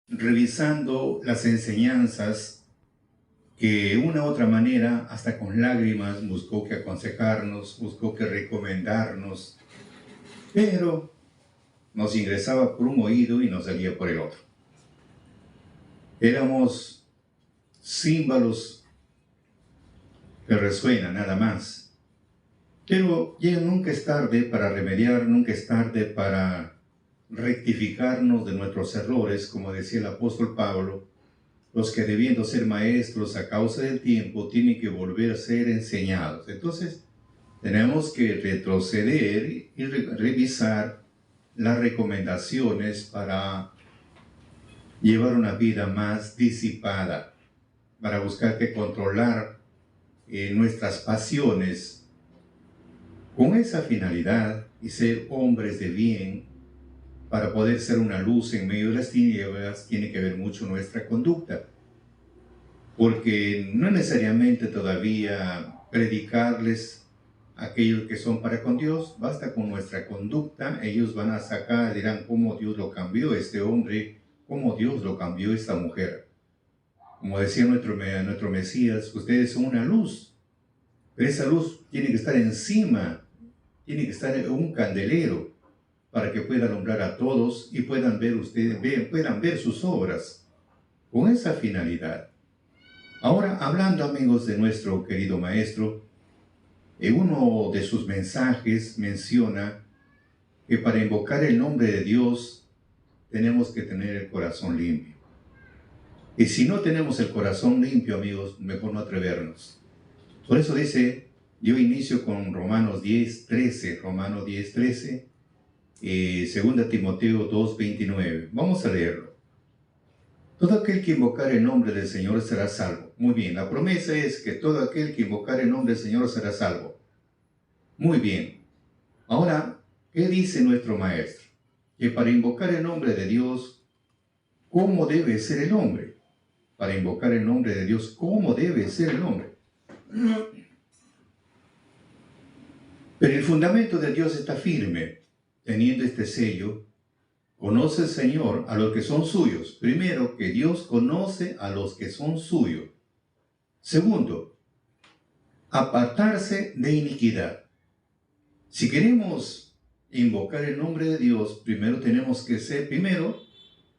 revisando las enseñanzas que de una u otra manera, hasta con lágrimas, buscó que aconsejarnos, buscó que recomendarnos, pero nos ingresaba por un oído y nos salía por el otro. Éramos címbalos que resuenan nada más. Pero ya nunca es tarde para remediar, nunca es tarde para rectificarnos de nuestros errores, como decía el apóstol Pablo. Los que debiendo ser maestros a causa del tiempo tienen que volver a ser enseñados. Entonces, tenemos que retroceder y revisar las recomendaciones para llevar una vida más disipada, para buscar que controlar nuestras pasiones con esa finalidad y ser hombres de bien. Para poder ser una luz en medio de las tinieblas, tiene que ver mucho nuestra conducta. Porque no necesariamente todavía predicarles a aquellos que son para con Dios, basta con nuestra conducta. Ellos van a sacar, dirán cómo Dios lo cambió este hombre, cómo Dios lo cambió esta mujer. Como decía nuestro Mesías, ustedes son una luz, pero esa luz tiene que estar encima, tiene que estar en un candelero, para que pueda alumbrar a todos y puedan ver puedan ver sus obras, con esa finalidad. Ahora, hablando, amigos, de nuestro querido maestro, en uno de sus mensajes menciona que para invocar el nombre de Dios tenemos que tener el corazón limpio. Y si no tenemos el corazón limpio, amigos, mejor no atrevernos. Por eso dice, yo inicio con Romanos 10:13, 2 Timoteo 2:29. Vamos a leerlo. Todo aquel que invocar el nombre del Señor será salvo. Muy bien, la promesa es que todo aquel que invocar el nombre del Señor será salvo. Muy bien. Ahora, ¿qué dice nuestro maestro? Que para invocar el nombre de Dios, ¿cómo debe ser el hombre? Para invocar el nombre de Dios, ¿cómo debe ser el hombre? Pero el fundamento de Dios está firme, teniendo este sello. Conoce el Señor a los que son suyos. Primero, que Dios conoce a los que son suyos. Segundo, apartarse de iniquidad. Si queremos invocar el nombre de Dios, primero tenemos que ser,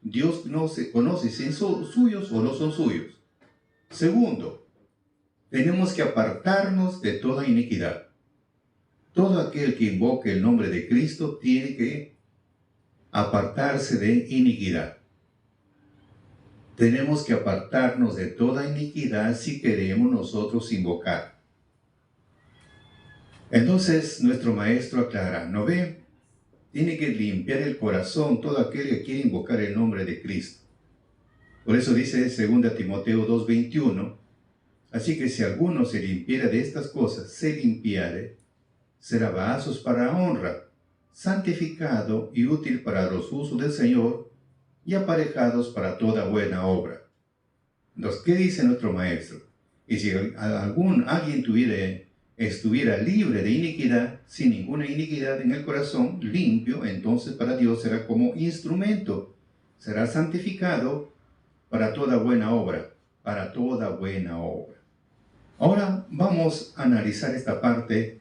Dios no se conoce si son suyos o no son suyos. Segundo, tenemos que apartarnos de toda iniquidad. Todo aquel que invoque el nombre de Cristo tiene que apartarse de iniquidad. Tenemos que apartarnos de toda iniquidad si queremos nosotros invocar. Entonces nuestro maestro aclara, ¿no ve? Tiene que limpiar el corazón todo aquel que quiere invocar el nombre de Cristo. Por eso dice 2 Timoteo 2:21, así que si alguno se limpiara de estas cosas, se limpiare, será vasos para honra, santificado y útil para los usos del Señor y aparejados para toda buena obra. Entonces, ¿qué dice nuestro maestro? Y si alguien estuviera libre de iniquidad, sin ninguna iniquidad en el corazón, limpio, entonces para Dios será como instrumento, será santificado para toda buena obra, para toda buena obra. Ahora vamos a analizar esta parte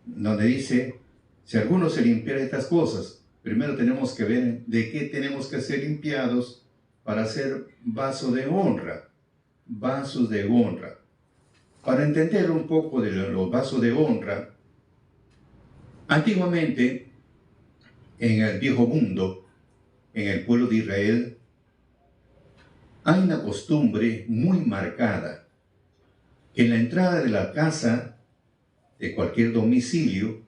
donde dice, si alguno se limpiara de estas cosas, primero tenemos que ver de qué tenemos que ser limpiados para ser vasos de honra. Vasos de honra. Para entender un poco de los vasos de honra, antiguamente, en el viejo mundo, en el pueblo de Israel, hay una costumbre muy marcada, que en la entrada de la casa, de cualquier domicilio,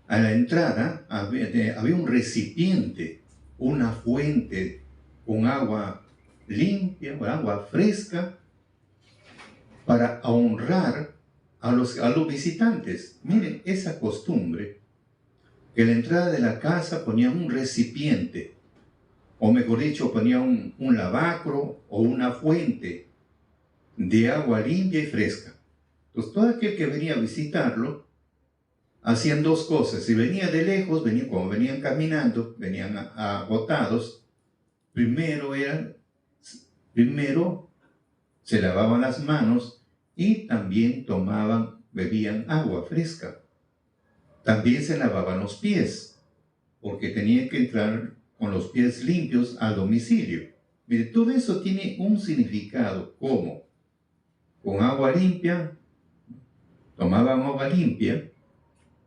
a la entrada había un recipiente, una fuente con agua limpia, con agua fresca, para honrar a los visitantes. Miren, esa costumbre, que en la entrada de la casa ponían un recipiente, o mejor dicho, ponían un lavacro o una fuente de agua limpia y fresca. Entonces, todo aquel que venía a visitarlo, hacían dos cosas. Si venía de lejos, como venían caminando, venían agotados, primero se lavaban las manos y también bebían agua fresca. También se lavaban los pies, porque tenían que entrar con los pies limpios al domicilio. Mire, todo eso tiene un significado, como con agua limpia, tomaban agua limpia,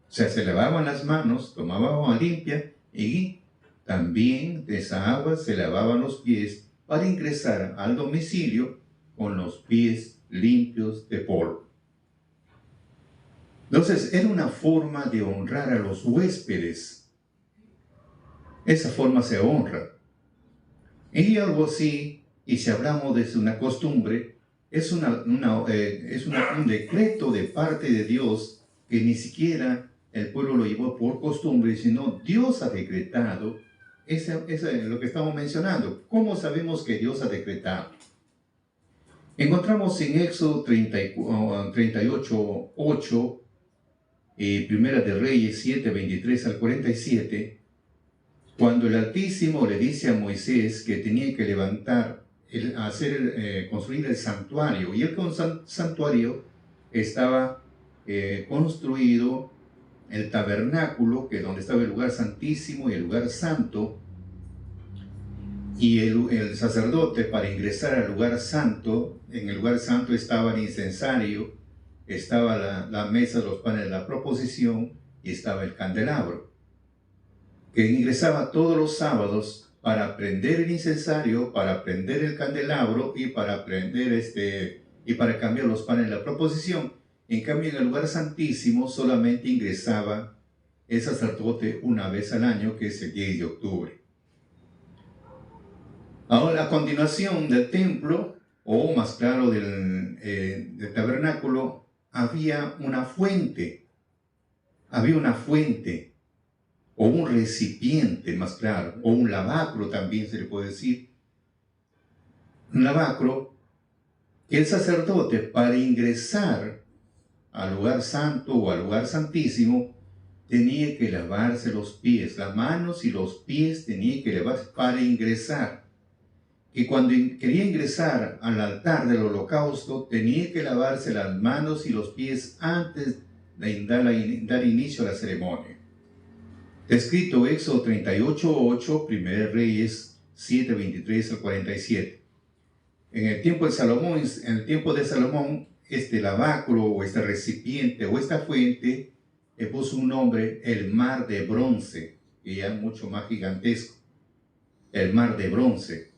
o sea, se lavaban las manos, tomaban agua limpia y también de esa agua se lavaban los pies para ingresar al domicilio con los pies limpios de polvo. Entonces, era una forma de honrar a los huéspedes. Esa forma se honra. Y algo así, y si hablamos de una costumbre, es un decreto de parte de Dios que ni siquiera el pueblo lo llevó por costumbre, sino Dios ha decretado. Eso es lo que estamos mencionando. ¿Cómo sabemos que Dios ha decretado? Encontramos en Éxodo 38:8 y Primera de Reyes 7:23 al 47, cuando el Altísimo le dice a Moisés que tenía que construir el santuario, y el santuario estaba construido, el tabernáculo, que es donde estaba el lugar santísimo y el lugar santo, y el sacerdote, para ingresar al lugar santo, en el lugar santo estaba el incensario, estaba la mesa de los panes de la proposición y estaba el candelabro, que ingresaba todos los sábados para prender el incensario, para prender el candelabro y para cambiar los panes de la proposición. En cambio, en el lugar santísimo solamente ingresaba el sacerdote una vez al año, que es el 10 de octubre. Ahora, a continuación del templo, o más claro del tabernáculo, había una fuente, o un recipiente, más claro, o un lavacro también se le puede decir. Un lavacro que el sacerdote, para ingresar al lugar santo o al lugar santísimo, tenía que lavarse los pies, las manos y los pies tenía que lavarse para ingresar. Y cuando quería ingresar al altar del holocausto, tenía que lavarse las manos y los pies antes de dar inicio a la ceremonia. Escrito Éxodo 38:8, 1 Reyes 7:23 al 47. En el tiempo de Salomón, este lavacro o este recipiente o esta fuente le puso un nombre, el mar de bronce, que ya es mucho más gigantesco. El mar de bronce.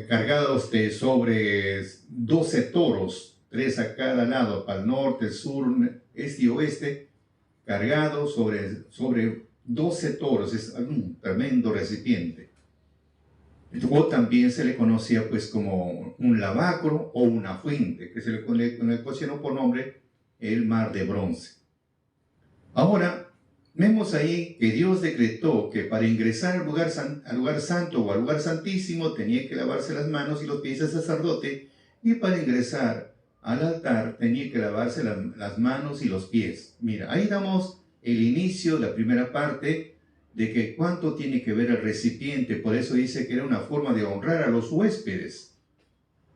Cargados sobre 12 toros, 3 a cada lado, para el norte, el sur, este y oeste, cargados sobre 12 toros. Es un tremendo recipiente. O también se le conocía pues como un lavacro o una fuente, que se le conoció por nombre el mar de bronce. Ahora, vemos ahí que Dios decretó que para ingresar al lugar santo o al lugar santísimo tenía que lavarse las manos y los pies del sacerdote, y para ingresar al altar tenía que lavarse las manos y los pies. Mira, ahí damos el inicio, la primera parte, de que cuánto tiene que ver el recipiente. Por eso dice que era una forma de honrar a los huéspedes.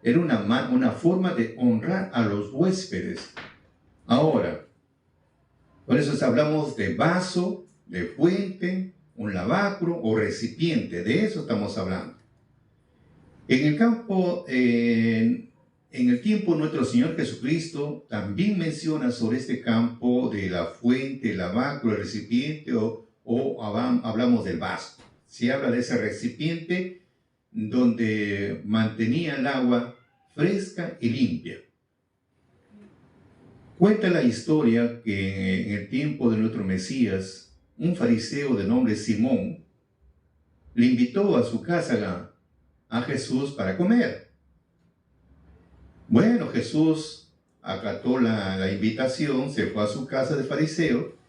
Era una forma de honrar a los huéspedes. Ahora, por eso hablamos de vaso, de fuente, un lavacro o recipiente. De eso estamos hablando. En el tiempo nuestro Señor Jesucristo también menciona sobre este campo de la fuente, el lavacro, el recipiente o hablamos del vaso. Se habla de ese recipiente donde mantenía el agua fresca y limpia. Cuenta la historia que en el tiempo de nuestro Mesías, un fariseo de nombre Simón le invitó a su casa a Jesús para comer. Bueno, Jesús acató la invitación, se fue a su casa de fariseo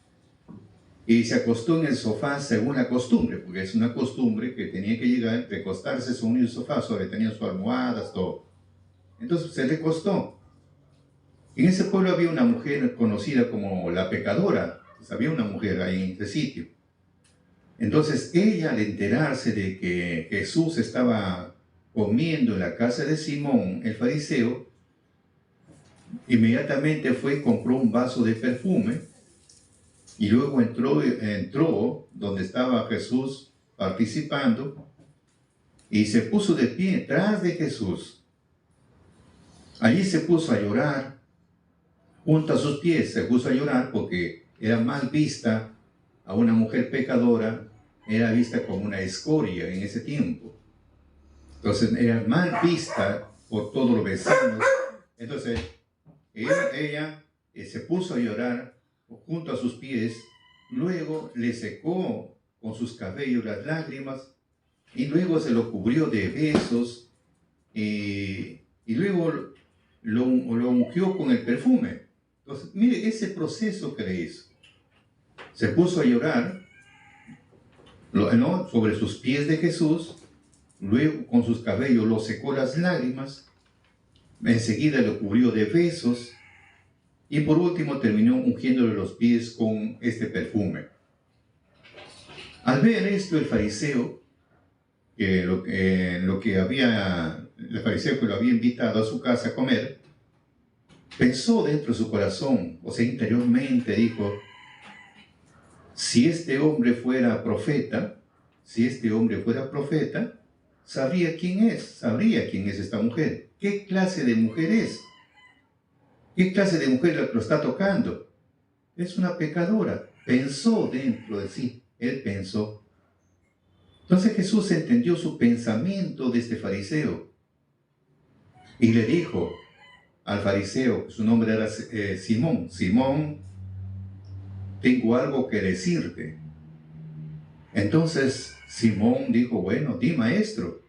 y se acostó en el sofá según la costumbre, porque es una costumbre que tenía que llegar, recostarse sobre el sofá, tenía sus almohadas, todo. Entonces se recostó. En ese pueblo había una mujer conocida como la pecadora. Entonces, había una mujer ahí en ese sitio. Entonces ella, al enterarse de que Jesús estaba comiendo en la casa de Simón, el fariseo, inmediatamente fue y compró un vaso de perfume y luego entró donde estaba Jesús participando y se puso de pie detrás de Jesús. Allí se puso a llorar, junto a sus pies se puso a llorar porque era mal vista a una mujer pecadora, era vista como una escoria en ese tiempo. Entonces era mal vista por todos los vecinos. Entonces ella se puso a llorar junto a sus pies, luego le secó con sus cabellos las lágrimas y luego se lo cubrió de besos y luego lo ungió con el perfume. Entonces, mire ese proceso que le hizo. Se puso a llorar sobre sus pies de Jesús, luego con sus cabellos lo secó las lágrimas, enseguida lo cubrió de besos y por último terminó ungiéndole los pies con este perfume. Al ver esto, el fariseo, el fariseo que lo había invitado a su casa a comer, pensó dentro de su corazón, o sea, interiormente dijo: si este hombre fuera profeta, sabría quién es esta mujer, qué clase de mujer es, qué clase de mujer lo está tocando. Es una pecadora. Pensó dentro de sí, él pensó. Entonces Jesús entendió su pensamiento de este fariseo y le dijo al fariseo, su nombre era Simón: Simón, tengo algo que decirte. Entonces Simón dijo: bueno, di, maestro.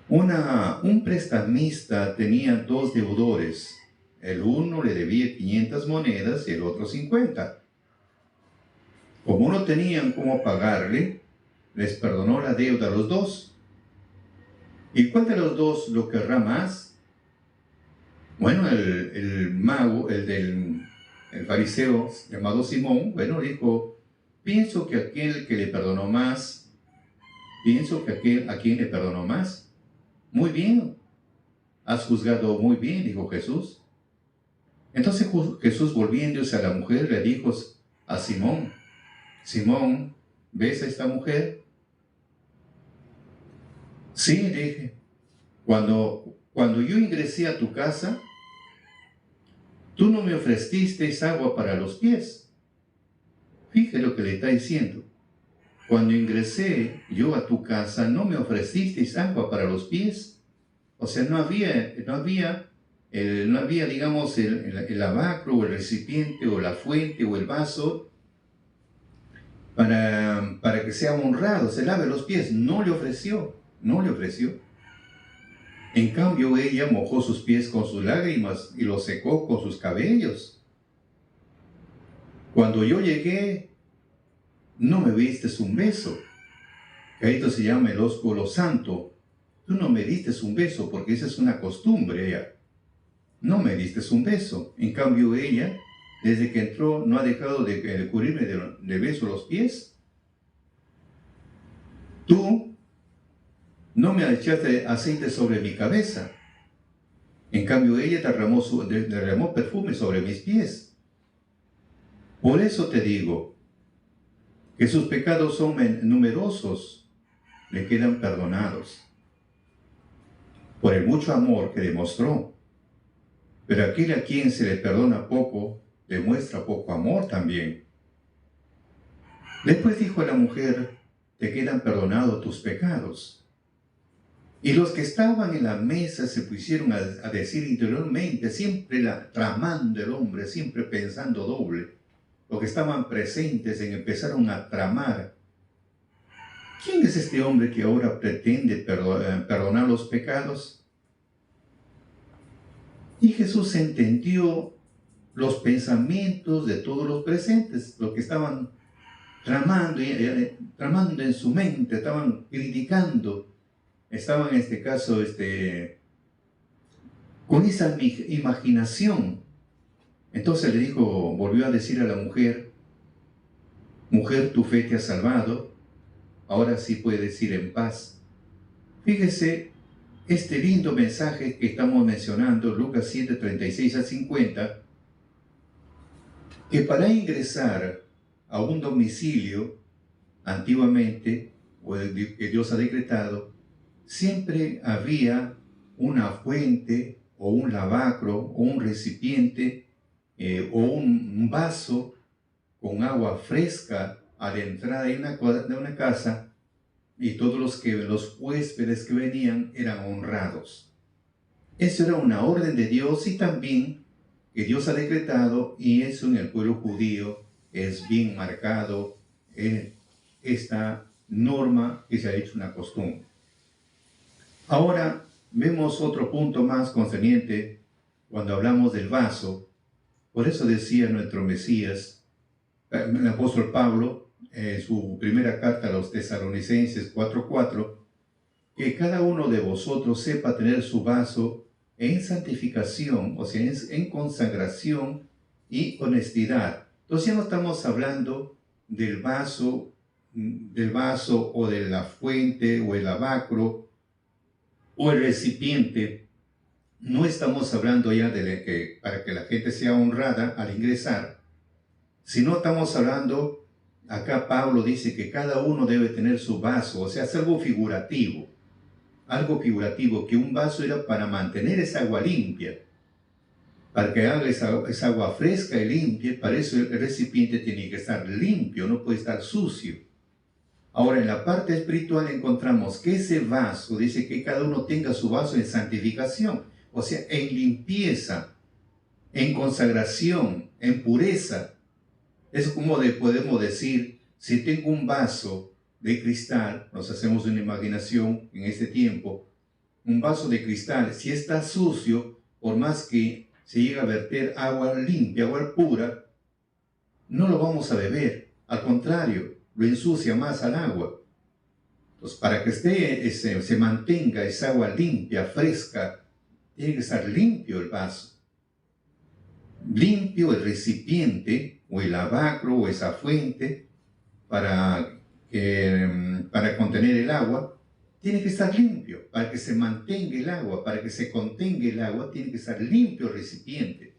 Un prestamista tenía dos deudores. El uno le debía 500 monedas y el otro 50. Como no tenían cómo pagarle, les perdonó la deuda a los dos. ¿Y cuál de los dos lo querrá más? Bueno, el fariseo llamado Simón, bueno, dijo: pienso que aquel que le perdonó más, a quien le perdonó más. Muy bien, has juzgado muy bien, dijo Jesús. Entonces Jesús, volviéndose a la mujer, le dijo a Simón: Simón, ¿ves a esta mujer? Sí, dije, cuando yo ingresé a tu casa, tú no me ofreciste agua para los pies. Fíjate lo que le está diciendo. Cuando ingresé yo a tu casa, no me ofreciste agua para los pies. O sea, no había, digamos, el lavacro o el recipiente o la fuente o el vaso para que sea honrado, se lave los pies. No le ofreció. En cambio, ella mojó sus pies con sus lágrimas y los secó con sus cabellos. Cuando yo llegué, no me diste un beso. Esto se llama el ósculo santo. Tú no me diste un beso porque esa es una costumbre. Ella no me diste un beso. En cambio, ella, desde que entró, no ha dejado de cubrirme de beso los pies. Tú no me echaste aceite sobre mi cabeza. En cambio, ella derramó perfume sobre mis pies. Por eso te digo que sus pecados son numerosos, le quedan perdonados, por el mucho amor que demostró. Pero aquel a quien se le perdona poco, demuestra poco amor también. Después dijo a la mujer: te quedan perdonados tus pecados. Y los que estaban en la mesa se pusieron a decir interiormente, siempre tramando el hombre, siempre pensando doble. Los que estaban presentes empezaron a tramar: ¿quién es este hombre que ahora pretende perdonar los pecados? Y Jesús entendió los pensamientos de todos los presentes, los que estaban tramando en su mente, estaban criticando, estaban en este caso con esa imaginación. Entonces volvió a decir a la mujer: Mujer, tu fe te ha salvado. Ahora sí puedes ir en paz. Fíjese este lindo mensaje que estamos mencionando, Lucas 7, 36 a 50, que para ingresar a un domicilio, antiguamente, o que Dios ha decretado, siempre había una fuente, o un lavacro, o un recipiente, o un vaso con agua fresca a la entrada de una casa, y todos los huéspedes que venían eran honrados. Eso era una orden de Dios y también que Dios ha decretado, y eso en el pueblo judío es bien marcado, esta norma que se ha hecho una costumbre. Ahora vemos otro punto más concerniente cuando hablamos del vaso. Por eso decía nuestro Mesías, el apóstol Pablo, en su primera carta a los Tesalonicenses 4:4, que cada uno de vosotros sepa tener su vaso en santificación, o sea, en consagración y honestidad. Entonces ya no estamos hablando del vaso o de la fuente o el lavacro o el recipiente. No estamos hablando ya para que la gente sea honrada al ingresar, sino estamos hablando, acá Pablo dice que cada uno debe tener su vaso, o sea, es algo figurativo, que un vaso era para mantener esa agua limpia, para que haga esa agua fresca y limpia. Para eso el recipiente tiene que estar limpio, no puede estar sucio. Ahora, en la parte espiritual encontramos que ese vaso, dice que cada uno tenga su vaso en santificación, o sea, en limpieza, en consagración, en pureza. Es como podemos decir, si tengo un vaso de cristal, nos hacemos una imaginación en este tiempo, un vaso de cristal, si está sucio, por más que se llegue a verter agua limpia, agua pura, no lo vamos a beber. Al contrario, lo ensucia más al agua. Entonces, para que se mantenga esa agua limpia, fresca, tiene que estar limpio el vaso, limpio el recipiente, o el lavacro, o esa fuente, para contener el agua, tiene que estar limpio. Para que se mantenga el agua, para que se contenga el agua, tiene que estar limpio el recipiente,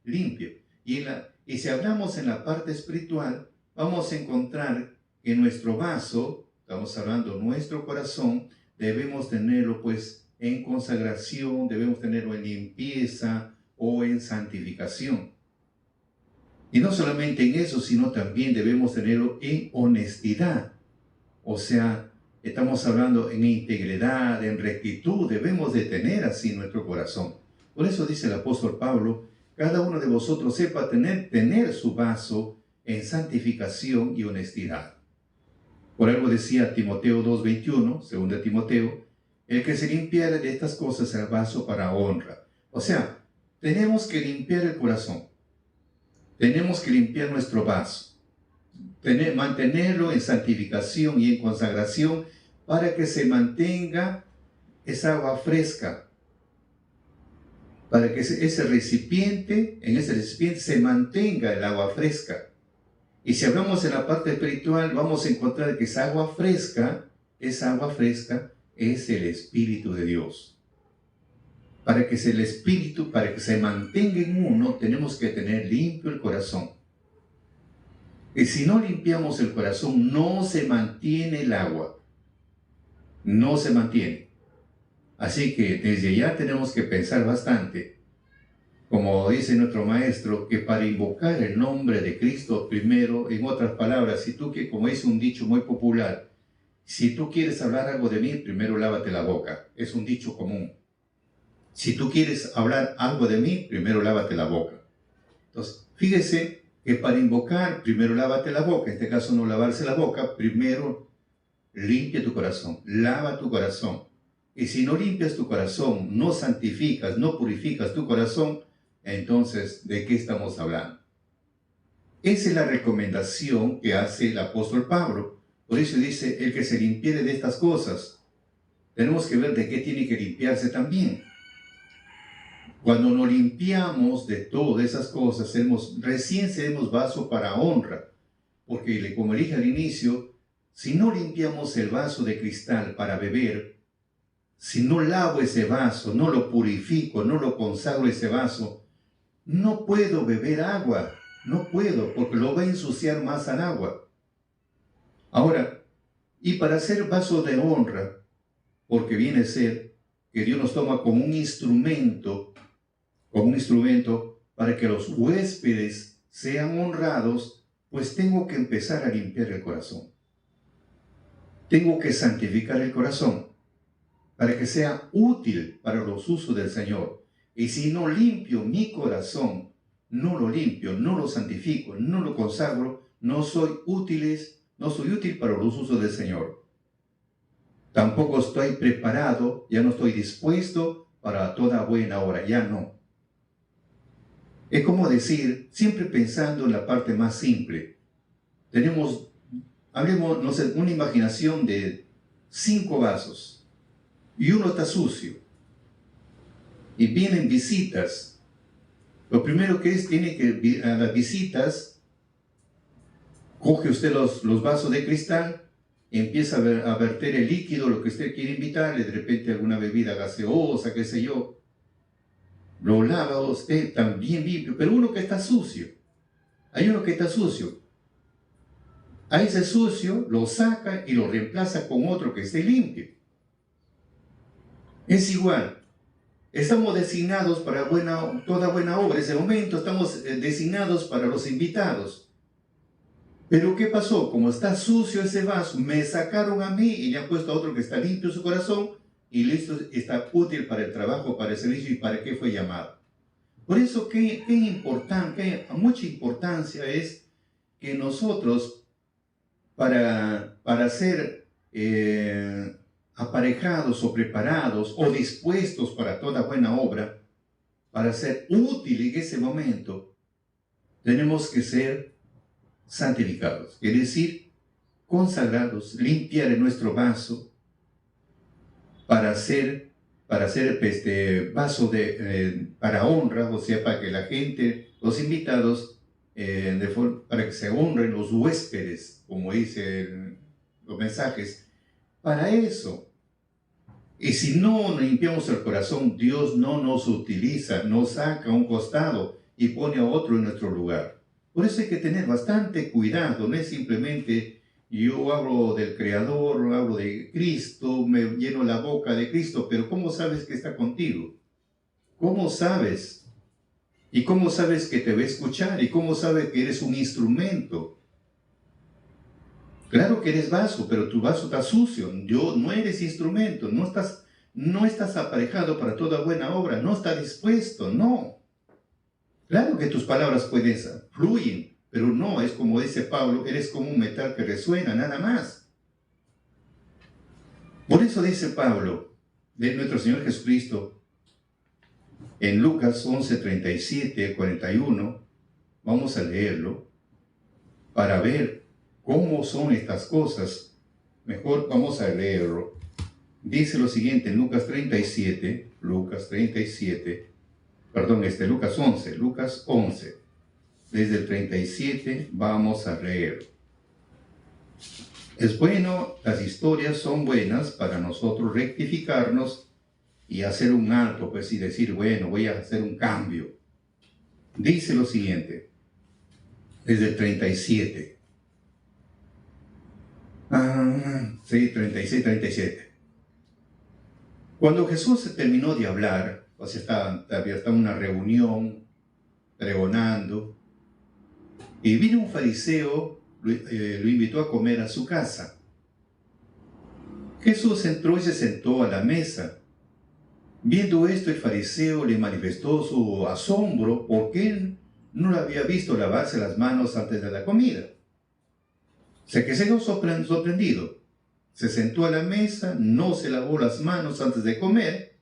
limpio. Y si hablamos en la parte espiritual, vamos a encontrar que nuestro vaso, estamos hablando nuestro corazón, debemos tenerlo pues en consagración, debemos tenerlo en limpieza o en santificación. Y no solamente en eso, sino también debemos tenerlo en honestidad. O sea, estamos hablando en integridad, en rectitud, debemos de tener así nuestro corazón. Por eso dice el apóstol Pablo, cada uno de vosotros sepa tener su vaso en santificación y honestidad. Por algo decía Timoteo 2:21, 2 Timoteo, el que se limpiare de estas cosas el vaso para honra. O sea, tenemos que limpiar el corazón. Tenemos que limpiar nuestro vaso, mantenerlo en santificación y en consagración para que se mantenga esa agua fresca, para que en ese recipiente se mantenga el agua fresca. Y si hablamos en la parte espiritual, vamos a encontrar que esa agua fresca es el Espíritu de Dios. Para que el Espíritu, para que se mantenga en uno, tenemos que tener limpio el corazón. Y si no limpiamos el corazón, no se mantiene el agua. No se mantiene. Así que desde ya tenemos que pensar bastante. Como dice nuestro maestro, que para invocar el nombre de Cristo primero, en otras palabras, como dice un dicho muy popular, si tú quieres hablar algo de mí, primero lávate la boca. Es un dicho común. Si tú quieres hablar algo de mí, primero lávate la boca. Entonces, fíjese que para invocar, primero lávate la boca. En este caso, no lavarse la boca, primero limpia tu corazón, lava tu corazón. Y si no limpias tu corazón, no santificas, no purificas tu corazón, entonces, ¿de qué estamos hablando? Esa es la recomendación que hace el apóstol Pablo. Por eso dice, el que se limpiere de estas cosas. Tenemos que ver de qué tiene que limpiarse también. Cuando nos limpiamos de todas esas cosas, recién seremos vaso para honra. porque como dije al inicio, si no limpiamos el vaso de cristal para beber, si no lavo ese vaso, no lo purifico, no lo consagro ese vaso, no puedo beber agua, no puedo, porque lo va a ensuciar más al agua. Ahora, y para hacer vaso de honra, porque viene a ser que Dios nos toma como un instrumento para que los huéspedes sean honrados, pues tengo que empezar a limpiar el corazón. Tengo que santificar el corazón para que sea útil para los usos del Señor. Y si no limpio mi corazón, no lo limpio, no lo santifico, no lo consagro, no soy útil para los usos del Señor. Tampoco estoy preparado, ya no estoy dispuesto para toda buena obra, ya no. Es como decir, siempre pensando en la parte más simple. Hablemos, no sé, una imaginación de 5 vasos y uno está sucio. Y vienen visitas. Lo primero que es, a las visitas, coge usted los vasos de cristal, empieza a verter el líquido, lo que usted quiere invitarle, de repente alguna bebida gaseosa, qué sé yo. Lo lava usted también limpio, pero uno que está sucio. Hay uno que está sucio. A ese sucio lo saca y lo reemplaza con otro que esté limpio. Es igual. Estamos designados para toda buena obra. En ese momento estamos designados para los invitados. Pero ¿qué pasó? Como está sucio ese vaso, me sacaron a mí y le han puesto a otro que está limpio su corazón y listo, está útil para el trabajo, para el servicio y para qué fue llamado. Por eso, mucha importancia es que nosotros, para ser aparejados o preparados o dispuestos para toda buena obra, para ser útil en ese momento, tenemos que ser santificados, es decir, consagrados, limpiar nuestro vaso para ser vaso para honra, o sea, para que la gente, los invitados, para que se honren los huéspedes, como dicen los mensajes, para eso. Y si no limpiamos el corazón, Dios no nos utiliza, nos saca a un costado y pone a otro en nuestro lugar. Por eso hay que tener bastante cuidado, no es simplemente yo hablo del Creador, hablo de Cristo, me lleno la boca de Cristo, pero ¿cómo sabes que está contigo? ¿Cómo sabes? ¿Y cómo sabes que te va a escuchar? ¿Y cómo sabes que eres un instrumento? Claro que eres vaso, pero tu vaso está sucio. No eres instrumento, no estás aparejado para toda buena obra, no estás dispuesto, no. Claro que tus palabras fluyen, pero no, es como dice Pablo, eres como un metal que resuena, nada más. Por eso dice Pablo, de nuestro Señor Jesucristo, en Lucas 11, 37, 41, vamos a leerlo, para ver cómo son estas cosas. Mejor vamos a leerlo. Dice lo siguiente en Lucas 11, desde el 37 vamos a leer. Es bueno, las historias son buenas para nosotros rectificarnos y hacer un alto, pues, y decir, bueno, voy a hacer un cambio. Dice lo siguiente, desde el 37. 36, 37. Cuando Jesús se terminó de hablar, o sea, estaba en una reunión, pregonando, y vino un fariseo, lo invitó a comer a su casa. Jesús entró y se sentó a la mesa. Viendo esto, el fariseo le manifestó su asombro porque él no lo había visto lavarse las manos antes de la comida. O sea que se quedó sorprendido. Se sentó a la mesa, no se lavó las manos antes de comer.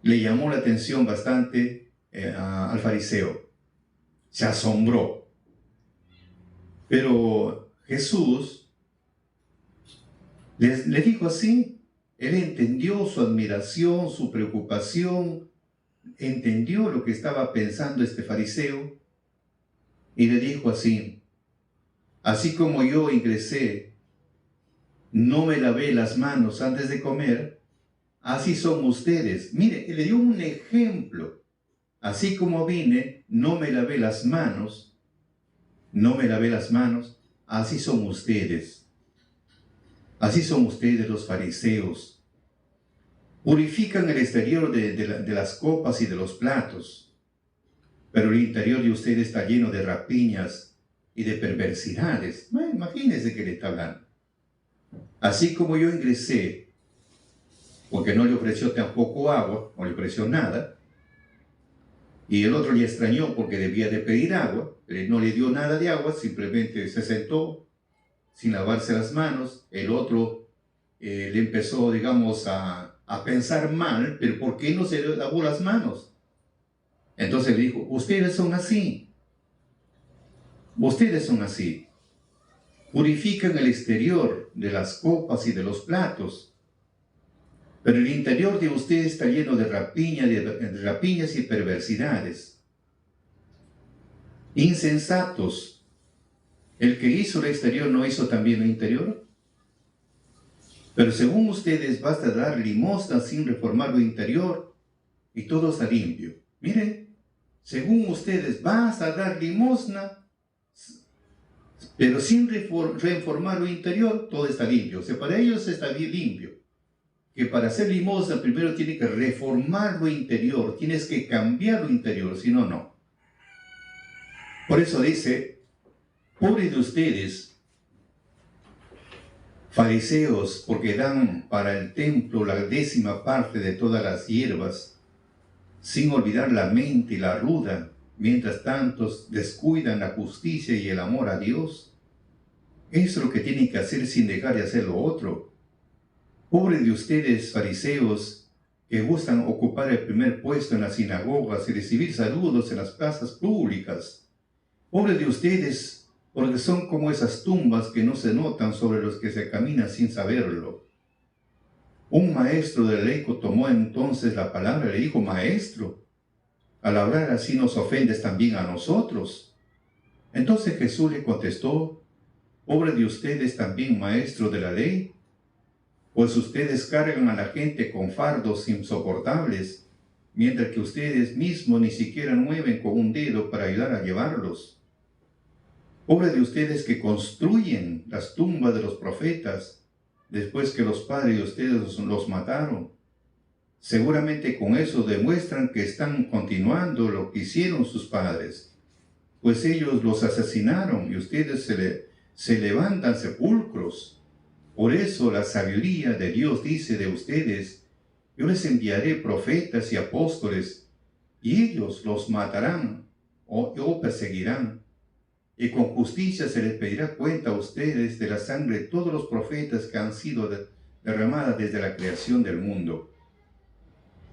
Le llamó la atención bastante al fariseo. Se asombró. Pero Jesús le dijo así. Él entendió su admiración, su preocupación, entendió lo que estaba pensando este fariseo y le dijo así, así como yo ingresé, no me lavé las manos antes de comer, así son ustedes. Mire, le dio un ejemplo. Así como vine, no me lavé las manos, así son ustedes. Así son ustedes los fariseos. Purifican el exterior de las copas y de los platos, pero el interior de ustedes está lleno de rapiñas y de perversidades. Bueno, imagínense que le está hablando. Así como yo ingresé, porque no le ofreció tampoco agua, no le ofreció nada, y el otro le extrañó porque debía de pedir agua, no le dio nada de agua, simplemente se sentó sin lavarse las manos. El otro le empezó, digamos, a pensar mal, pero ¿por qué no se lavó las manos? Entonces le dijo, ustedes son así, purifican el exterior de las copas y de los platos, pero el interior de ustedes está lleno de rapiñas y perversidades. Insensatos, ¿el que hizo el exterior no hizo también el interior? Pero según ustedes basta dar limosna sin reformar lo interior y todo está limpio. Miren, según ustedes basta dar limosna, pero sin reformar lo interior, todo está limpio. O sea, para ellos está bien limpio. Que para hacer limosna primero tiene que reformar lo interior, tienes que cambiar lo interior, si no, no. Por eso dice, pobres de ustedes, fariseos, porque dan para el templo la 10ª parte de todas las hierbas, sin olvidar la mente y la ruda, mientras tantos descuidan la justicia y el amor a Dios. Eso es lo que tienen que hacer sin dejar de hacer lo otro. Pobres de ustedes, fariseos, que gustan ocupar el primer puesto en las sinagogas y recibir saludos en las plazas públicas. Pobres de ustedes, porque son como esas tumbas que no se notan sobre los que se camina sin saberlo. Un maestro del ley tomó entonces la palabra y le dijo, maestro, al hablar así nos ofendes también a nosotros. Entonces Jesús le contestó, pobres de ustedes también, maestro de la ley, pues ustedes cargan a la gente con fardos insoportables, mientras que ustedes mismos ni siquiera mueven con un dedo para ayudar a llevarlos. Pobres de ustedes que construyen las tumbas de los profetas, después que los padres de ustedes los mataron. Seguramente con eso demuestran que están continuando lo que hicieron sus padres, pues ellos los asesinaron y ustedes se levantan sepulcros. Por eso la sabiduría de Dios dice de ustedes, yo les enviaré profetas y apóstoles, y ellos los matarán o perseguirán. Y con justicia se les pedirá cuenta a ustedes de la sangre de todos los profetas que han sido derramadas desde la creación del mundo.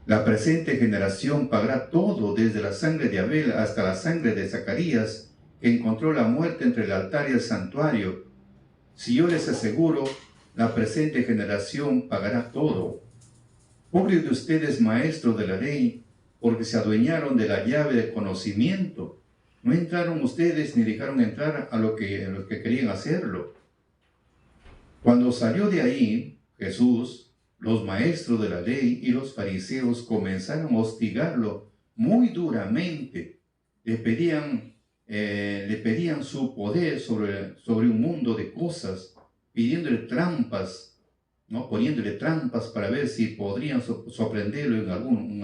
La presente generación pagará todo, desde la sangre de Abel hasta la sangre de Zacarías, que encontró la muerte entre el altar y el santuario. Si yo les aseguro, la presente generación pagará todo. Pobres de ustedes, maestros de la ley, porque se adueñaron de la llave del conocimiento. No entraron ustedes ni dejaron entrar a los que querían hacerlo. Cuando salió de ahí Jesús, los maestros de la ley y los fariseos comenzaron a hostigarlo muy duramente. Le pedían su poder sobre un mundo de cosas, pidiéndole trampas, ¿no? Poniéndole trampas para ver si podrían sorprenderlo en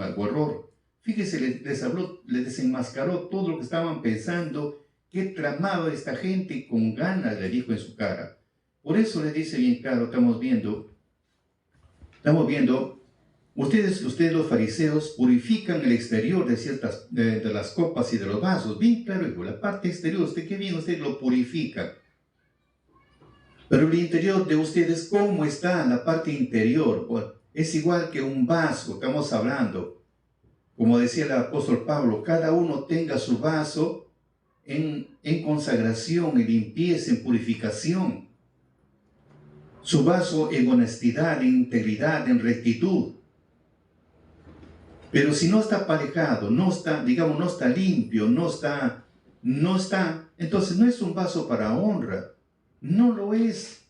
algún error. Fíjese, les desenmascaró todo lo que estaban pensando. Qué tramado esta gente, con ganas le dijo en su cara. Por eso le dice bien claro, estamos viendo, ustedes los fariseos purifican el exterior de las copas y de los vasos. Bien claro, hijo, la parte exterior, usted lo purifica. Pero el interior de ustedes, ¿cómo está la parte interior? Pues, es igual que un vaso, estamos hablando. Como decía el apóstol Pablo, cada uno tenga su vaso en consagración, en limpieza, en purificación. Su vaso en honestidad, en integridad, en rectitud. Pero si no está aparejado, no está limpio, no está, entonces no es un vaso para honra. No lo es.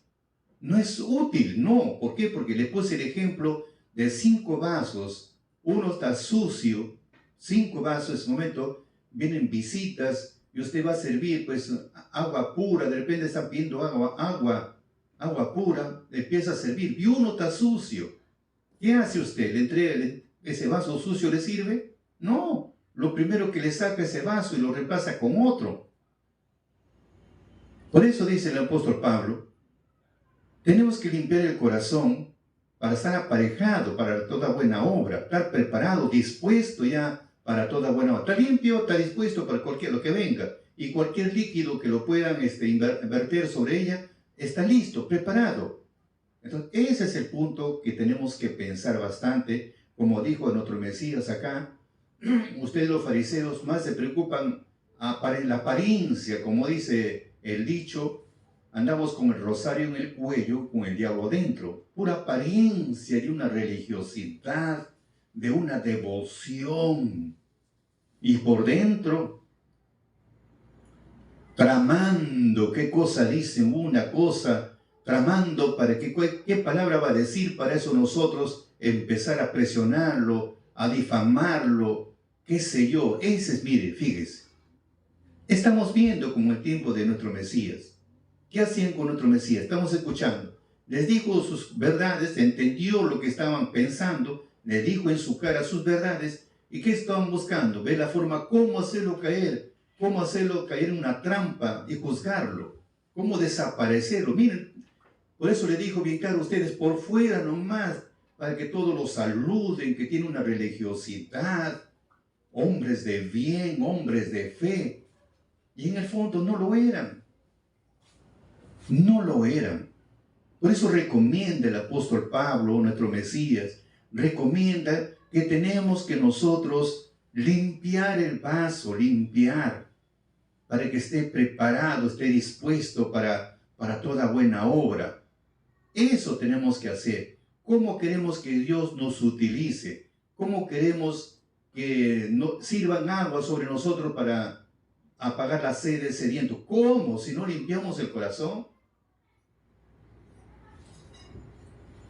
No es útil, no. ¿Por qué? Porque le puse el ejemplo de 5 vasos. Uno está sucio, 5 vasos en ese momento, vienen visitas y usted va a servir pues agua pura, de repente está pidiendo agua pura, empieza a servir y uno está sucio. ¿Qué hace usted? ¿Le entrega ese vaso sucio? ¿Le sirve? No. Lo primero que le saca ese vaso y lo reemplaza con otro. Por eso dice el apóstol Pablo, tenemos que limpiar el corazón para estar aparejado para toda buena obra, estar preparado, dispuesto ya para toda buena obra. Está limpio, está dispuesto para cualquier lo que venga. Y cualquier líquido que lo puedan verter sobre ella, está listo, preparado. Entonces, ese es el punto que tenemos que pensar bastante. Como dijo nuestro Mesías acá, ustedes los fariseos más se preocupan para la apariencia, como dice el dicho, andamos con el rosario en el cuello, con el diablo dentro. Pura apariencia de una religiosidad, de una devoción. Y por dentro, tramando qué cosa dicen una cosa, tramando para qué palabra va a decir, para eso nosotros empezar a presionarlo, a difamarlo, qué sé yo. Ese es, mire, fíjese. Estamos viendo como el tiempo de nuestro Mesías. ¿Qué hacían con nuestro Mesías? Estamos escuchando. Les dijo sus verdades, entendió lo que estaban pensando, les dijo en su cara sus verdades. ¿Y qué estaban buscando? Ver la forma, cómo hacerlo caer en una trampa y juzgarlo, cómo desaparecerlo. Miren, por eso le dijo bien claro a ustedes, por fuera nomás, para que todos lo saluden, que tiene una religiosidad, hombres de bien, hombres de fe. Y en el fondo no lo eran. No lo eran. Por eso recomienda el apóstol Pablo, nuestro Mesías, recomienda que tenemos que nosotros limpiar el vaso, limpiar, para que esté preparado, esté dispuesto para toda buena obra. Eso tenemos que hacer. ¿Cómo queremos que Dios nos utilice? ¿Cómo queremos que sirvan agua sobre nosotros para apagar la sed del sediento? ¿Cómo? Si no limpiamos el corazón.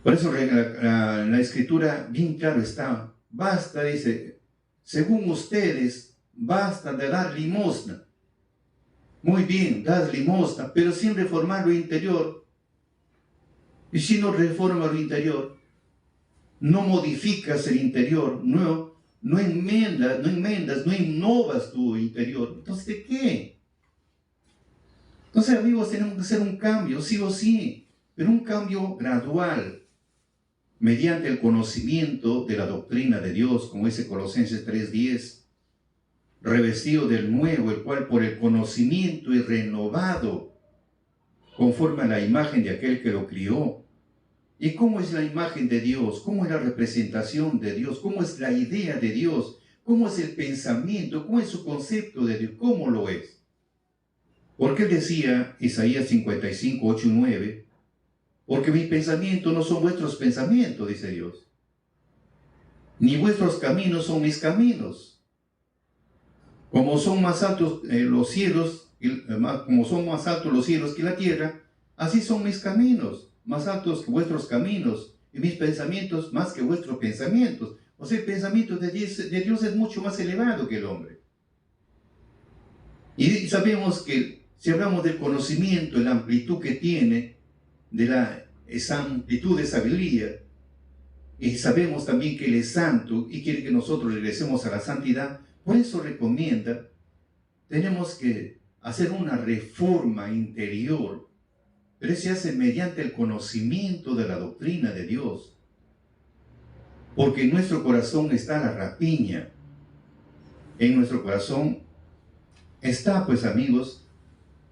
Por eso la escritura bien claro está. Basta, dice, según ustedes, basta de dar limosna. Muy bien, das limosna, pero sin reformar lo interior. Y si no reformas lo interior, no modificas el interior, no enmiendas, no innovas tu interior. Entonces, ¿de qué? Entonces, amigos, tenemos que hacer un cambio, sí o sí, pero un cambio gradual, mediante el conocimiento de la doctrina de Dios, como dice Colosenses 3:10, revestido del nuevo, el cual por el conocimiento y renovado, conforme a la imagen de aquel que lo crió. ¿Y cómo es la imagen de Dios? ¿Cómo es la representación de Dios? ¿Cómo es la idea de Dios? ¿Cómo es el pensamiento? ¿Cómo es su concepto de Dios? ¿Cómo lo es? Porque decía Isaías 55, 8 y 9, porque mis pensamientos no son vuestros pensamientos, dice Dios, ni vuestros caminos son mis caminos. Como son más altos los cielos, como son más altos los cielos que la tierra, así son mis caminos, más altos que vuestros caminos, y mis pensamientos más que vuestros pensamientos. O sea, el pensamiento de Dios es mucho más elevado que el hombre. Y sabemos que si hablamos del conocimiento, la amplitud que tiene, esa amplitud de sabiduría, y sabemos también que Él es santo y quiere que nosotros regresemos a la santidad, por eso recomienda, tenemos que hacer una reforma interior, pero se hace mediante el conocimiento de la doctrina de Dios, porque en nuestro corazón está la rapiña. En nuestro corazón está, pues amigos,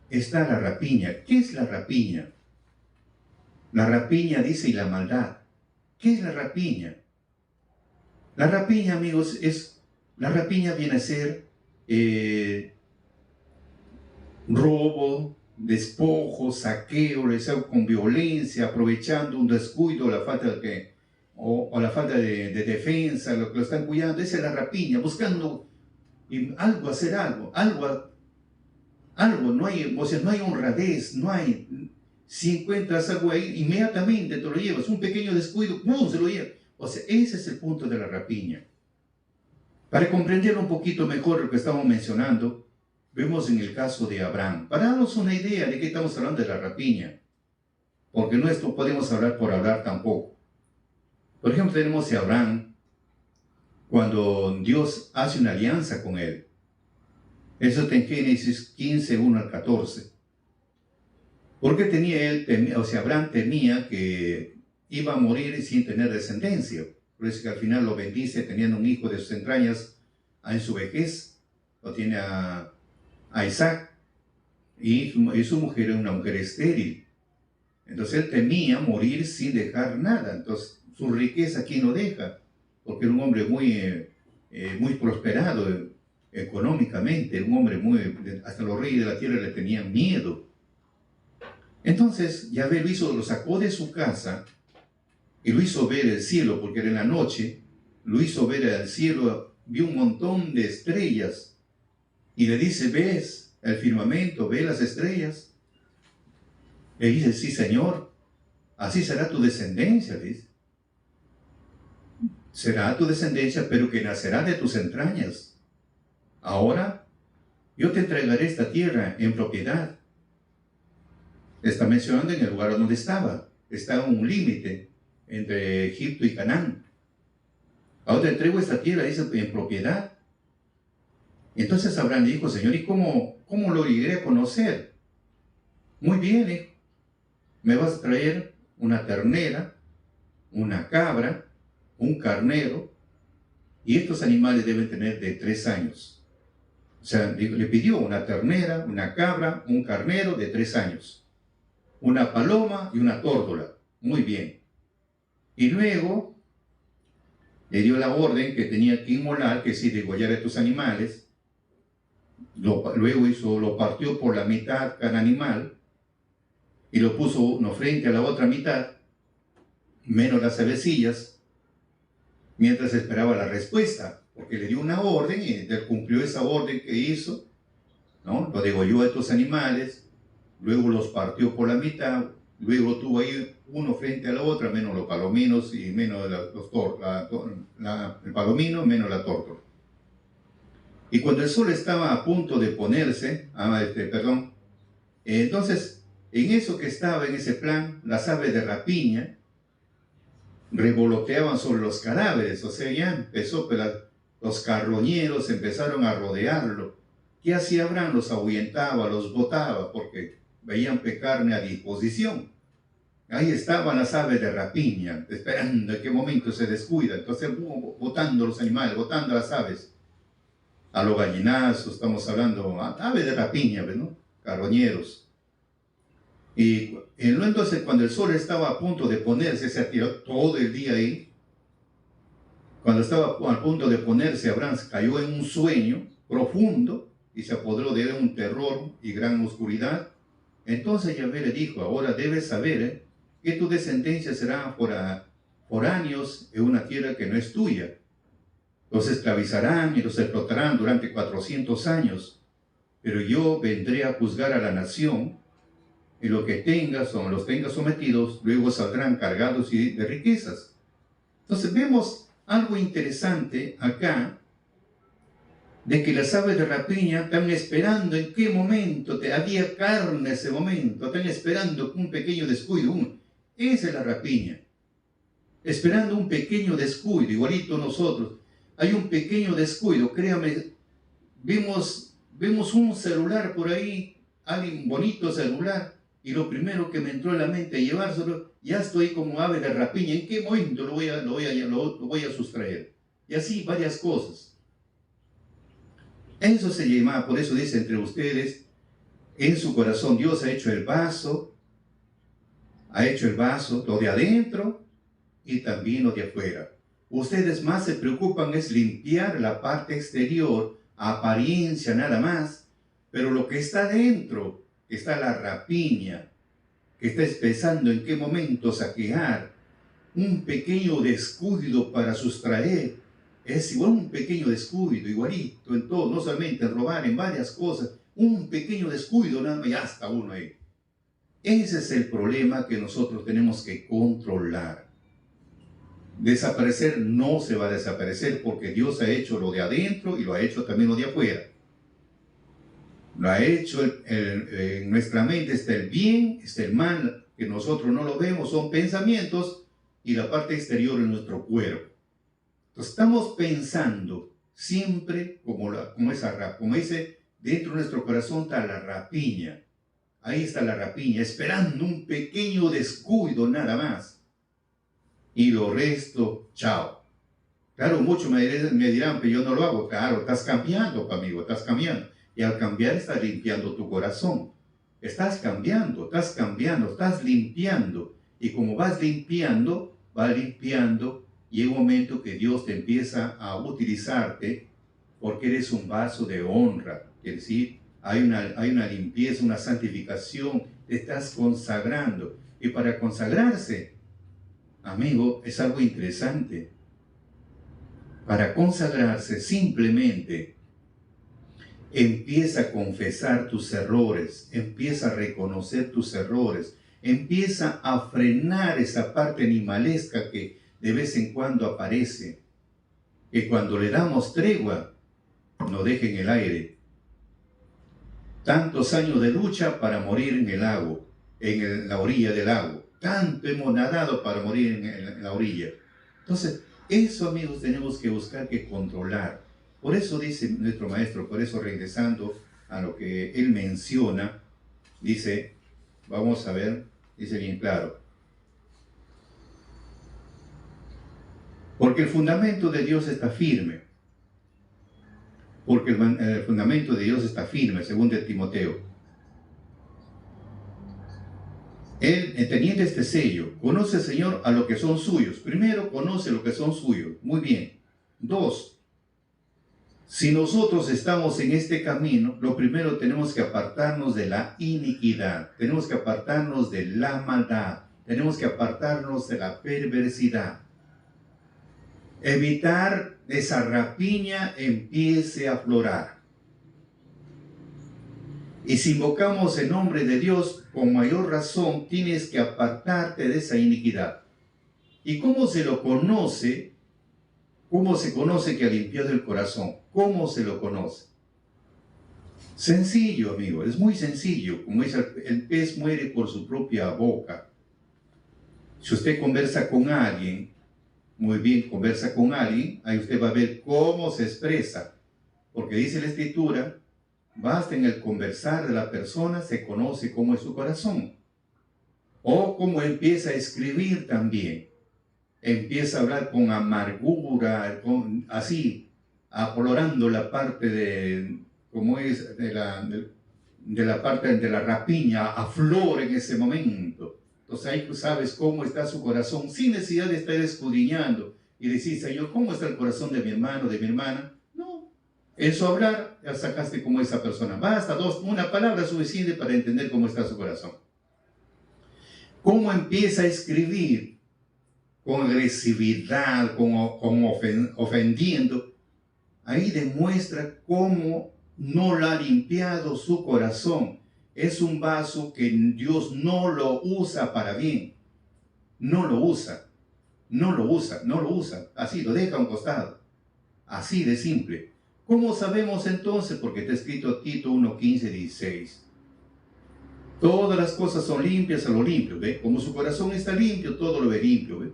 está la rapiña. ¿Qué es la rapiña? La rapiña dice, y la maldad. ¿Qué es la rapiña? La rapiña, amigos, la rapiña viene a ser robo, despojo, saqueo, con violencia, aprovechando un descuido, la falta de defensa, lo que lo están cuidando. Esa es la rapiña, buscando hacer algo, no hay, o sea, no hay honradez, no hay Si encuentras algo ahí, inmediatamente te lo llevas. Un pequeño descuido, ¡pum!, se lo lleva. O sea, ese es el punto de la rapiña. Para comprender un poquito mejor lo que estamos mencionando, vemos en el caso de Abraham. Para darnos una idea de qué estamos hablando de la rapiña. Porque no esto podemos hablar por hablar tampoco. Por ejemplo, tenemos a Abraham cuando Dios hace una alianza con él. Eso está en Génesis 15, 1 al 14. Porque Abraham temía que iba a morir sin tener descendencia. Por eso que al final lo bendice teniendo un hijo de sus entrañas en su vejez. Lo tiene a Isaac. Y su mujer era una mujer estéril. Entonces él temía morir sin dejar nada. Entonces su riqueza, ¿quién lo deja? Porque era un hombre muy prosperado económicamente. Era un hombre hasta los reyes de la tierra le tenían miedo. Entonces Yahvé lo sacó de su casa y lo hizo ver el cielo, porque era en la noche. Lo hizo ver el cielo, vio un montón de estrellas y le dice, ¿ves el firmamento? ¿Ves las estrellas? Y dice, sí, Señor, así será tu descendencia, dice. Será tu descendencia, pero que nacerá de tus entrañas. Ahora, yo te entregaré esta tierra en propiedad. Está mencionando en el lugar donde estaba. Estaba un límite entre Egipto y Canaán. Ahora te entrego esta tierra, dice, en propiedad. Entonces Abraham dijo, Señor, ¿y cómo lo llegué a conocer? Muy bien, hijo. Me vas a traer una ternera, una cabra, un carnero, y estos animales deben tener de 3 años. O sea, le pidió una ternera, una cabra, un carnero de 3 años, una paloma y una tórtola. Muy bien. Y luego le dio la orden que tenía que inmolar, que si degollar a estos animales. Luego lo partió por la mitad cada animal y lo puso uno frente a la otra mitad, menos las avecillas, mientras esperaba la respuesta, porque le dio una orden y él cumplió esa orden que hizo, ¿no? Lo degolló a estos animales, luego los partió por la mitad, luego tuvo ahí uno frente a la otra, menos los palominos y menos el palomino, menos la tórtola. Y cuando el sol estaba a punto de ponerse, entonces, en eso que estaba en ese plan, las aves de rapiña revoloteaban sobre los cadáveres. O sea, ya empezó, los carroñeros empezaron a rodearlo. ¿Qué hacía Abraham? Los ahuyentaba, los botaba, porque veían carne a disposición. Ahí estaban las aves de rapiña, esperando en qué momento se descuida. Entonces, botando los animales, botando las aves. A los gallinazos, estamos hablando, aves de rapiña, ¿no? Carroñeros. Y entonces, cuando el sol estaba a punto de ponerse, se tiró todo el día ahí. Cuando estaba a punto de ponerse, Abraham cayó en un sueño profundo y se apoderó de él un terror y gran oscuridad. Entonces Yahvé le dijo, ahora debes saber que tu descendencia será por años en una tierra que no es tuya. Los esclavizarán y los explotarán durante 400 años, pero yo vendré a juzgar a la nación, y lo que los tenga sometidos, luego saldrán cargados de riquezas. Entonces vemos algo interesante acá, de que las aves de rapiña están esperando en qué momento había carne en ese momento, están esperando un pequeño descuido. Esa es la rapiña, esperando un pequeño descuido, igualito nosotros. Hay un pequeño descuido, créame, vemos un celular por ahí, alguien bonito celular, y lo primero que me entró en la mente llevárselo, ya estoy como ave de rapiña, ¿en qué momento lo voy a sustraer? Y así varias cosas. Eso se llama, por eso dice entre ustedes, en su corazón Dios ha hecho el vaso, lo de adentro y también lo de afuera. Ustedes más se preocupan es limpiar la parte exterior, apariencia nada más, pero lo que está dentro, está la rapiña, que está pensando en qué momento saquear, un pequeño descuido para sustraer, es igual un pequeño descuido, igualito en todo, no solamente en robar, en varias cosas, un pequeño descuido, nada más, ya está uno ahí. Ese es el problema que nosotros tenemos que controlar. Desaparecer no se va a desaparecer porque Dios ha hecho lo de adentro y lo ha hecho también lo de afuera. Lo ha hecho en nuestra mente está el bien, está el mal, que nosotros no lo vemos, son pensamientos, y la parte exterior es nuestro cuerpo. Entonces, estamos pensando siempre como dice, dentro de nuestro corazón está la rapiña. Ahí está la rapiña, esperando un pequeño descuido nada más. Y lo resto, chao. Claro, muchos me dirán, pero yo no lo hago. Claro, estás cambiando, amigo, estás cambiando. Y al cambiar estás limpiando tu corazón. Estás cambiando, estás limpiando. Y como vas limpiando, llega un momento que Dios te empieza a utilizarte porque eres un vaso de honra. Es decir, hay una limpieza, una santificación, te estás consagrando. Y para consagrarse, amigo, es algo interesante. Para consagrarse simplemente empieza a confesar tus errores, empieza a reconocer tus errores, empieza a frenar esa parte animalesca que de vez en cuando aparece, que cuando le damos tregua, nos deja en el aire. Tantos años de lucha para morir en el lago, en la orilla del lago. Tanto hemos nadado para morir en la orilla. Entonces, eso, amigos, tenemos que buscar que controlar. Por eso dice nuestro maestro, por eso regresando a lo que él menciona, dice, vamos a ver, dice bien claro. Porque el fundamento de Dios está firme. Porque el fundamento de Dios está firme, según de Timoteo. Él, teniendo este sello, conoce, Señor, a lo que son suyos. Primero, conoce lo que son suyos. Muy bien. 2. Si nosotros estamos en este camino, lo primero tenemos que apartarnos de la iniquidad. Tenemos que apartarnos de la maldad. Tenemos que apartarnos de la perversidad. Evitar esa rapiña empiece a aflorar. Y si invocamos el nombre de Dios, con mayor razón tienes que apartarte de esa iniquidad. ¿Y cómo se lo conoce? ¿Cómo se conoce que ha limpiado el corazón? ¿Cómo se lo conoce? Sencillo, amigo, es muy sencillo. Como dice, el pez muere por su propia boca. Si usted conversa con alguien, muy bien, conversa con alguien, ahí usted va a ver cómo se expresa. Porque dice la Escritura, basta en el conversar de la persona, se conoce cómo es su corazón. O cómo empieza a escribir también. Empieza a hablar con amargura, así, aflorando la parte de, como es, de la parte de la rapiña, aflora en ese momento. Entonces ahí tú sabes cómo está su corazón, sin necesidad de estar escudriñando y decir, Señor, ¿cómo está el corazón de mi hermano, de mi hermana? No, en su hablar ya sacaste cómo es esa persona. Basta una palabra suficiente para entender cómo está su corazón. ¿Cómo empieza a escribir? Con agresividad, ofendiendo. Ahí demuestra cómo no lo ha limpiado su corazón. Es un vaso que Dios no lo usa para bien. No lo usa. Así, lo deja a un costado. Así de simple. ¿Cómo sabemos entonces? Porque está escrito Tito 1:15-16. Todas las cosas son limpias a lo limpio, ¿ve? Como su corazón está limpio, todo lo ve limpio, ¿ve?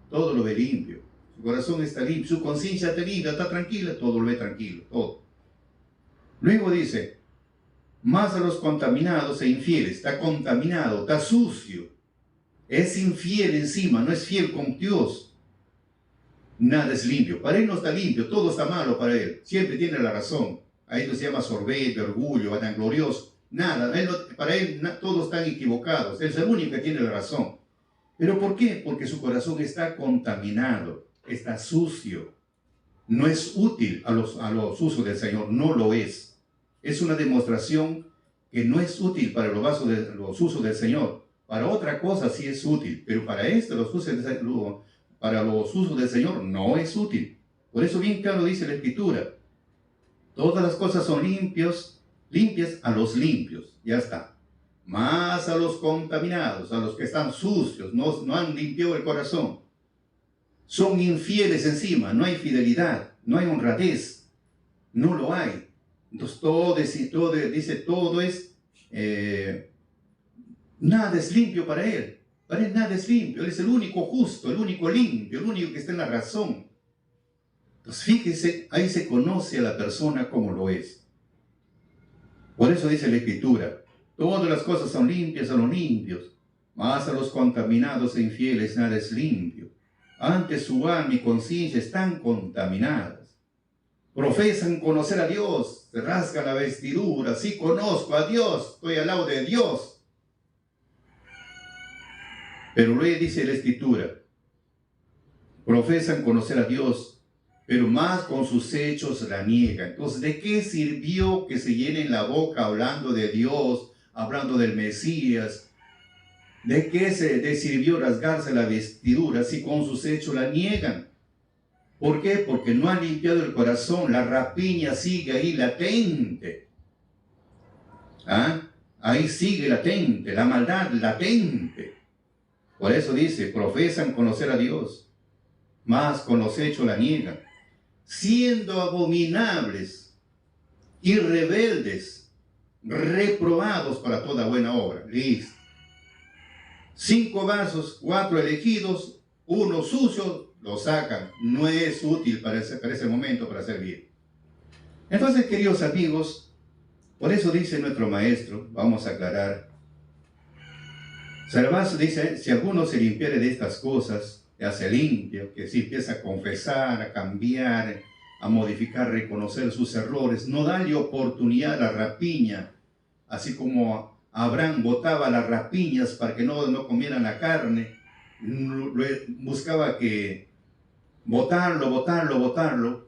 Todo lo ve limpio. Su corazón está limpio, su conciencia está limpia, está tranquila, todo lo ve tranquilo, todo. Luego dice, más a los contaminados e infieles, está contaminado, está sucio, es infiel encima, no es fiel con Dios. Nada es limpio, para él no está limpio, todo está malo para él, siempre tiene la razón. A él se llama soberbio, orgullo, vanaglorioso, nada, para él todos están equivocados, él es el único que tiene la razón. ¿Pero por qué? Porque su corazón está contaminado, está sucio. No es útil a los usos del Señor, no lo es. Es una demostración que no es útil para los usos del Señor. Para otra cosa sí es útil, pero para para los usos del Señor no es útil. Por eso bien claro dice la Escritura. Todas las cosas son limpias a los limpios. Ya está. Más a los contaminados, a los que están sucios, no han limpiado el corazón. Son infieles encima, no hay fidelidad, no hay honradez, no lo hay. Entonces todo es, nada es limpio para él nada es limpio, él es el único justo, el único limpio, el único que está en la razón. Entonces fíjese, ahí se conoce a la persona como lo es. Por eso dice la Escritura, todas las cosas son limpias a los limpios, mas a los contaminados e infieles nada es limpio. Antes su alma y conciencia están contaminadas. Profesan conocer a Dios, se rasgan la vestidura, sí conozco a Dios, estoy al lado de Dios. Pero luego dice la Escritura, profesan conocer a Dios, pero más con sus hechos la niegan. Entonces, ¿de qué sirvió que se llenen la boca hablando de Dios, hablando del Mesías? ¿De qué sirvió rasgarse la vestidura si con sus hechos la niegan? ¿Por qué? Porque no han limpiado el corazón, la rapiña sigue ahí latente. Ahí sigue latente, la maldad latente. Por eso dice, profesan conocer a Dios, mas con los hechos la niegan, siendo abominables y rebeldes, reprobados para toda buena obra. Listo. 5 vasos, 4 elegidos, 1 sucio, lo sacan. No es útil para ese momento, para servir. Entonces, queridos amigos, por eso dice nuestro maestro, vamos a aclarar, Salvazo dice, si alguno se limpiare de estas cosas, ya se limpia, que si empieza a confesar, a cambiar, a modificar, reconocer sus errores, no darle oportunidad a la rapiña, así como Abraham botaba las rapiñas para que no comieran la carne, buscaba que botarlo,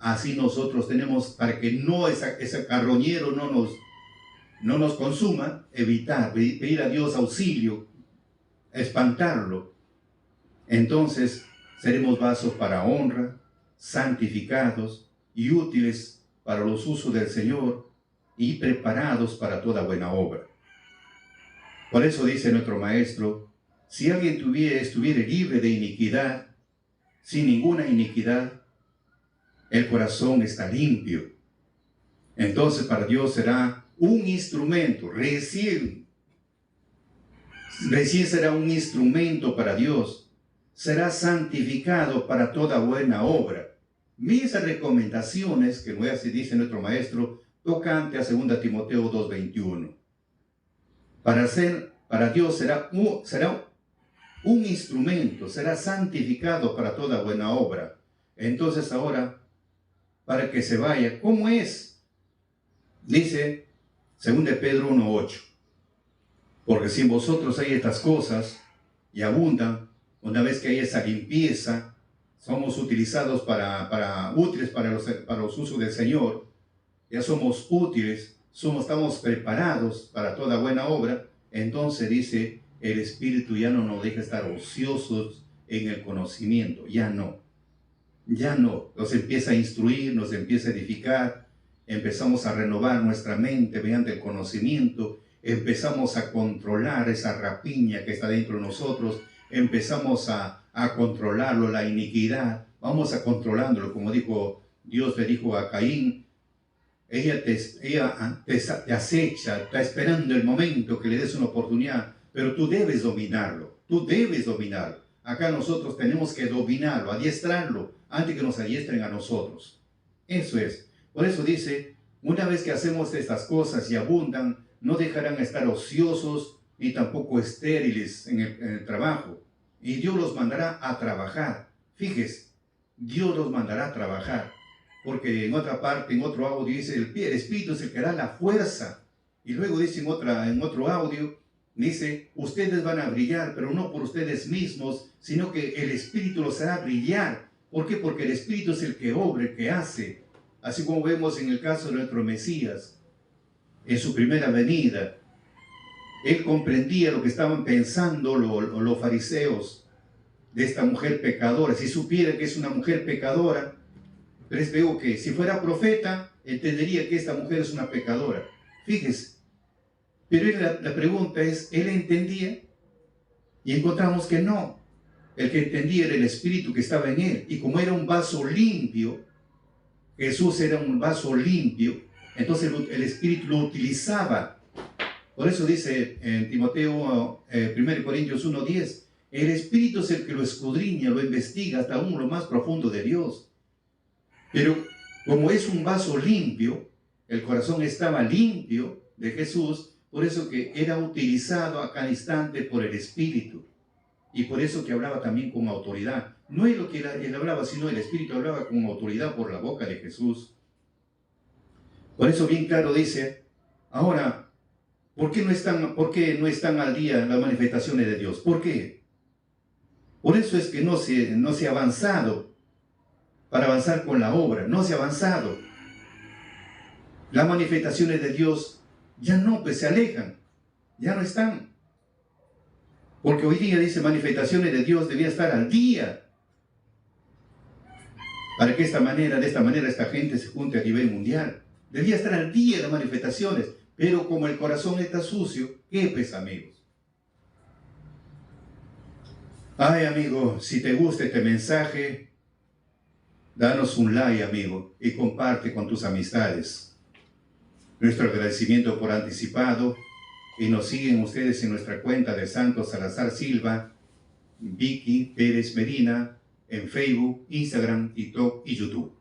así nosotros tenemos, para que ese carroñero no nos consuma, evitar, pedir a Dios auxilio, espantarlo. Entonces seremos vasos para honra, santificados y útiles para los usos del Señor y preparados para toda buena obra. Por eso dice nuestro maestro, si alguien estuviera libre de iniquidad, sin ninguna iniquidad, el corazón está limpio. Entonces para Dios será un instrumento, recién será un instrumento para Dios, será santificado para toda buena obra. Mis recomendaciones, que dice nuestro maestro, tocante a 2 Timoteo 2:21. Para Dios será un instrumento, será santificado para toda buena obra. Entonces ahora, para que se vaya, ¿cómo es? Dice 2 Pedro 1:8. Porque si en vosotros hay estas cosas y abundan, una vez que hay esa limpieza, somos utilizados útiles para los usos del Señor, ya somos útiles, estamos preparados para toda buena obra, entonces dice, el Espíritu ya no nos deja estar ociosos en el conocimiento, ya no, nos empieza a instruir, nos empieza a edificar, empezamos a renovar nuestra mente mediante el conocimiento, empezamos a controlar esa rapiña que está dentro de nosotros, empezamos a controlarlo, la iniquidad, vamos a controlándolo, como Dios le dijo a Caín, ella te acecha, está esperando el momento que le des una oportunidad, pero tú debes dominarlo, Acá nosotros tenemos que dominarlo, adiestrarlo, antes que nos adiestren a nosotros. Eso es. Por eso dice, una vez que hacemos estas cosas y abundan, no dejarán estar ociosos ni tampoco estériles en el trabajo. Y Dios los mandará a trabajar. Fíjese, Dios los mandará a trabajar. Porque en otra parte, en otro audio dice, el Espíritu es el que da la fuerza. Y luego dice en otro audio, dice, ustedes van a brillar, pero no por ustedes mismos, sino que el Espíritu los hará brillar. ¿Por qué? Porque el Espíritu es el que obra, el que hace. Así como vemos en el caso de nuestro Mesías, en su primera venida, él comprendía lo que estaban pensando los fariseos de esta mujer pecadora. Si supiera que es una mujer pecadora, les veo que si fuera profeta, entendería que esta mujer es una pecadora. Fíjese, Pero la pregunta es, ¿él entendía? Y encontramos que no. El que entendía era el Espíritu que estaba en él. Y como era un vaso limpio, Jesús era un vaso limpio, entonces el Espíritu lo utilizaba. Por eso dice en Timoteo 1 Corintios 1:10, el Espíritu es el que lo escudriña, lo investiga hasta aún lo más profundo de Dios. Pero como es un vaso limpio, el corazón estaba limpio de Jesús, por eso que era utilizado a cada instante por el Espíritu. Y por eso que hablaba también con autoridad. No es lo que él hablaba, sino el Espíritu hablaba con autoridad por la boca de Jesús. Por eso bien claro dice, ahora, ¿por qué no están al día las manifestaciones de Dios? ¿Por qué? Por eso es que no se ha avanzado para avanzar con la obra, no se ha avanzado. Las manifestaciones de Dios ya no, pues se alejan, ya no están. Porque hoy día dice manifestaciones de Dios debía estar al día. Para que de esta manera esta gente se junte a nivel mundial. Debía estar al día de las manifestaciones. Pero como el corazón está sucio, ¿qué pues, amigos? Ay, amigo, si te gusta este mensaje, danos un like, amigo, y comparte con tus amistades. Nuestro agradecimiento por anticipado. Y nos siguen ustedes en nuestra cuenta de Santos Salazar Silva, Vicky Pérez Medina, en Facebook, Instagram, TikTok y YouTube.